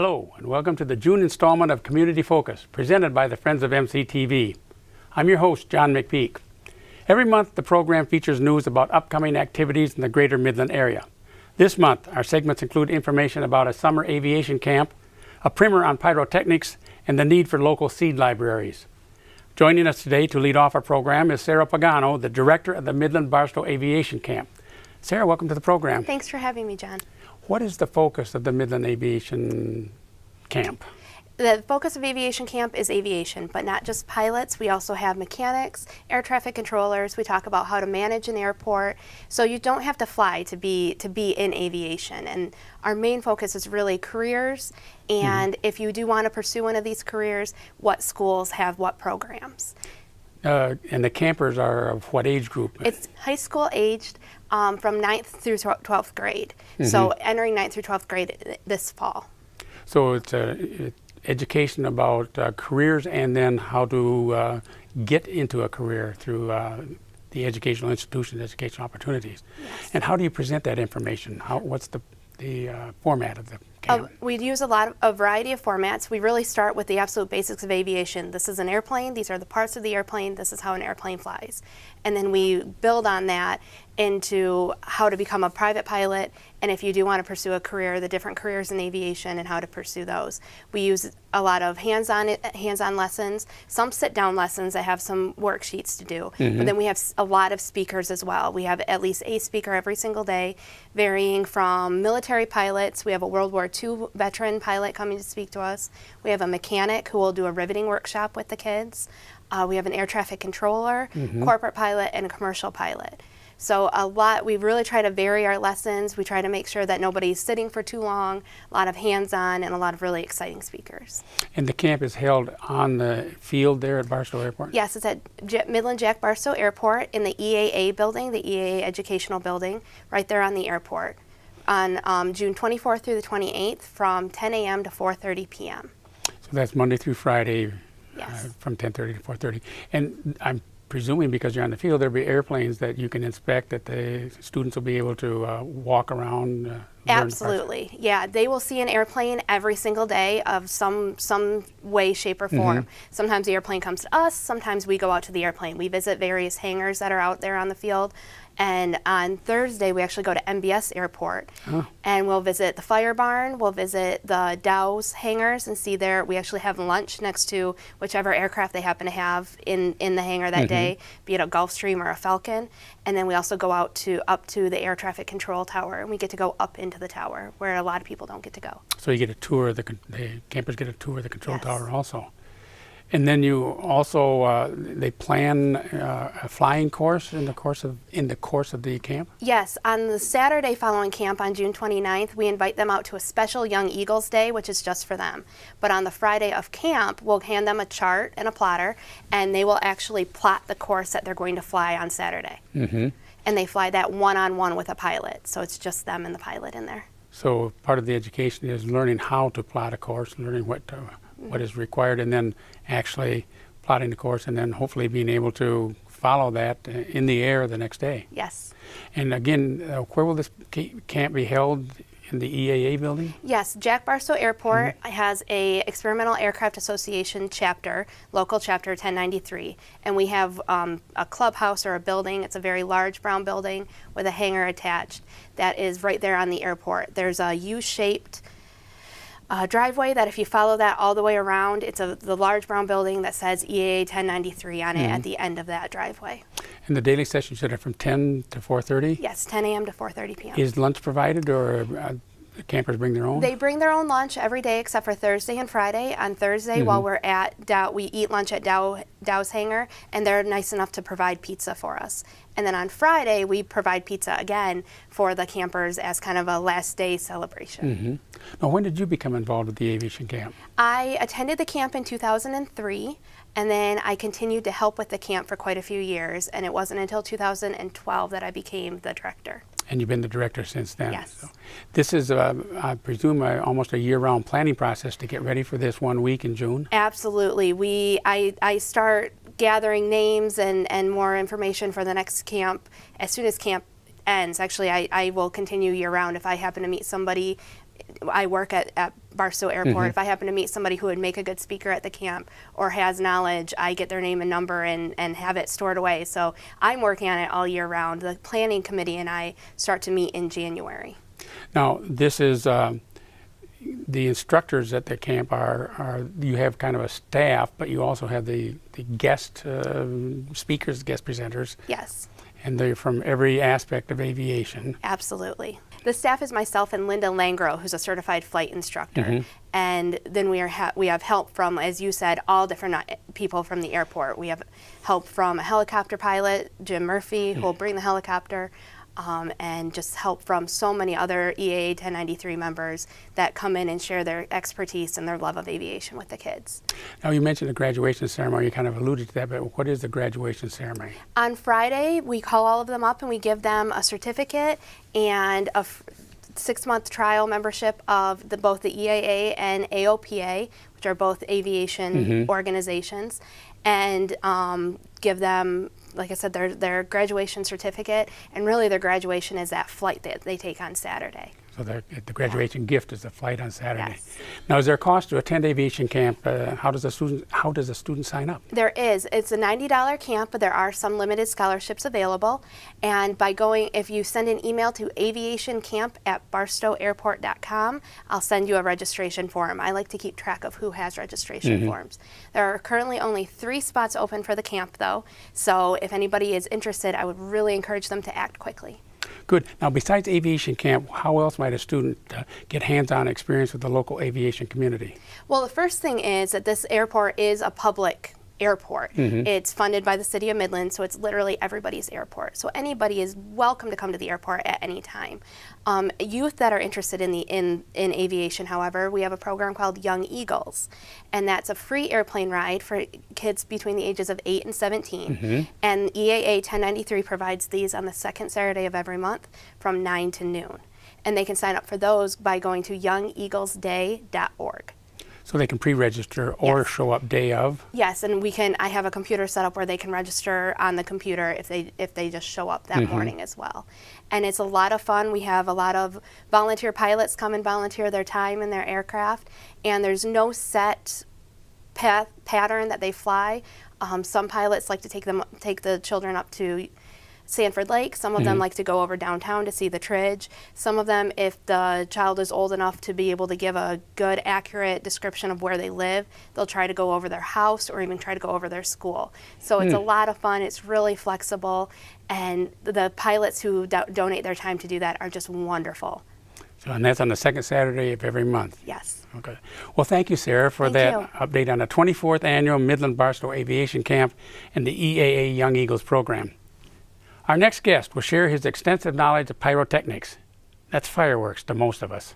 Hello, and welcome to the June installment of Community Focus, presented by the Friends of MCTV. I'm your host, John McPeak. Every month, the program features news about upcoming activities in the greater Midland area. This month, our segments include information about a summer aviation camp, a primer on pyrotechnics, and the need for local seed libraries. Joining us today to lead off our program is Sarah Pagano, the director of the Midland Barstow Aviation Camp. Sarah, welcome to the program. Thanks for having me, John. What is the focus of the Midland Aviation Camp? The focus of Aviation Camp is aviation, but not just pilots. We also have mechanics, air traffic controllers. We talk about how to manage an airport. So you don't have to fly to be in aviation. And our main focus is really careers. And if you do want to pursue one of these careers, what schools have what programs. And the campers are of what age group? It's high school aged from 9th through 12th grade. So entering 9th through 12th grade this fall. So it's education about careers and then how to get into a career through the educational institutions, educational opportunities. Yes. And how do you present that information? What's the format of the camp? We use a variety of formats. We really start with the absolute basics of aviation. This is an airplane. These are the parts of the airplane. This is how an airplane flies. And then we build on that into how to become a private pilot, and if you do want to pursue a career, the different careers in aviation and how to pursue those. We use a lot of hands-on lessons, some sit-down lessons that have some worksheets to do, but then we have a lot of speakers as well. We have at least a speaker every single day, varying from military pilots. We have a World War II veteran pilot coming to speak to us. We have a mechanic who will do a riveting workshop with the kids. We have an air traffic controller, corporate pilot, and a commercial pilot. So we really try to vary our lessons. We try to make sure that nobody's sitting for too long, a lot of hands-on, and a lot of really exciting speakers. And the camp is held on the field there at Barstow Airport? Yes, it's at Midland Jack Barstow Airport in the EAA building, the EAA Educational Building, right there on the airport, on June 24th through the 28th from 10 a.m. to 4:30 p.m. So that's Monday through Friday. Yes. From 10:30 to 4:30. And I'm presuming because you're on the field, there'll be airplanes that you can inspect, that the students will be able to walk around. Absolutely, yeah. They will see an airplane every single day of some way, shape, or form. Sometimes the airplane comes to us. Sometimes we go out to the airplane. We visit various hangars that are out there on the field. And on Thursday, we actually go to MBS Airport, and we'll visit the fire barn, we'll visit the Dow's hangars and see there. We actually have lunch next to whichever aircraft they happen to have in the hangar that day, be it a Gulfstream or a Falcon. And then we also go up to the air traffic control tower, and we get to go up into the tower, where a lot of people don't get to go. So you get a tour, the campers get a tour of the control tower also. And then you also they plan a flying course in the course of the camp? Yes, on the Saturday following camp on June 29th, we invite them out to a special Young Eagles Day, which is just for them. But on the Friday of camp, we'll hand them a chart and a plotter, and they will actually plot the course that they're going to fly on Saturday. And they fly that one-on-one with a pilot, so it's just them and the pilot in there. So part of the education is learning how to plot a course, learning what is required, and then actually plotting the course, and then hopefully being able to follow that in the air the next day. Yes. And again, where will this camp be held? In the EAA building? Yes, Jack Barstow Airport has a Experimental Aircraft Association chapter, local chapter 1093, and we have a clubhouse or a building. It's a very large brown building with a hangar attached that is right there on the airport. There's a U-shaped driveway that if you follow that all the way around, it's the large brown building that says EAA 1093 on it at the end of that driveway. And the daily sessions are from 10 to 4:30? Yes, 10 a.m. to 4:30 p.m. Is lunch provided, or campers bring their own? They bring their own lunch every day except for Thursday and Friday. On Thursday, while we're at Dow, we eat lunch at Dow's hangar, and they're nice enough to provide pizza for us. And then on Friday, we provide pizza again for the campers as kind of a last day celebration. Now, when did you become involved with the aviation camp? I attended the camp in 2003, and then I continued to help with the camp for quite a few years, and it wasn't until 2012 that I became the director. And you've been the director since then? Yes. So this is, I presume, almost a year-round planning process to get ready for this 1 week in June? Absolutely. I start gathering names and more information for the next camp as soon as camp ends. Actually, I will continue year-round. If I happen to meet somebody, I work at Barstow Airport. If I happen to meet somebody who would make a good speaker at the camp or has knowledge, I get their name and number and have it stored away. So I'm working on it all year round. The planning committee and I start to meet in January. Now, this is the instructors at the camp are you have kind of a staff, but you also have the guest speakers, guest presenters. Yes. And they're from every aspect of aviation. Absolutely. The staff is myself and Linda Langro, who's a certified flight instructor. And then we have help from, as you said, all different people from the airport. We have help from a helicopter pilot, Jim Murphy, who will bring the helicopter, and just help from so many other EAA 1093 members that come in and share their expertise and their love of aviation with the kids. Now, you mentioned the graduation ceremony. You kind of alluded to that, but what is the graduation ceremony? On Friday, we call all of them up and we give them a certificate and a 6-month trial membership of both the EAA and AOPA, which are both aviation organizations, and give them, like I said, their graduation certificate, and really their graduation is that flight that they take on Saturday. So the graduation gift is the flight on Saturday. Yes. Now, is there a cost to attend aviation camp? How does a student sign up? There is. It's a $90 camp, but there are some limited scholarships available. And by going, if you send an email to aviationcamp@barstowairport.com, I'll send you a registration form. I like to keep track of who has registration forms. There are currently only 3 spots open for the camp, though. So if anybody is interested, I would really encourage them to act quickly. Good. Now, besides aviation camp, how else might a student get hands-on experience with the local aviation community? Well, the first thing is that this airport is a public airport. It's funded by the City of Midland, so it's literally everybody's airport. So anybody is welcome to come to the airport at any time. Youth that are interested in aviation, however, we have a program called Young Eagles, and that's a free airplane ride for kids between the ages of 8 and 17. And EAA 1093 provides these on the second Saturday of every month from 9 to noon. And they can sign up for those by going to youngeaglesday.org. So they can pre-register or show up day of? Yes, and I have a computer set up where they can register on the computer if they just show up that morning as well. And it's a lot of fun. We have a lot of volunteer pilots come and volunteer their time in their aircraft, and there's no set pattern that they fly. Some pilots like to take the children up to Sanford Lake. Some of them like to go over downtown to see the Tridge. Some of them, if the child is old enough to be able to give a good, accurate description of where they live, they'll try to go over their house or even try to go over their school. So it's a lot of fun. It's really flexible. And the pilots who donate their time to do that are just wonderful. So, and that's on the second Saturday of every month? Yes. Okay. Well, thank you, Sarah, for that update on the 24th Annual Midland Barstow Aviation Camp and the EAA Young Eagles program. Our next guest will share his extensive knowledge of pyrotechnics. That's fireworks to most of us.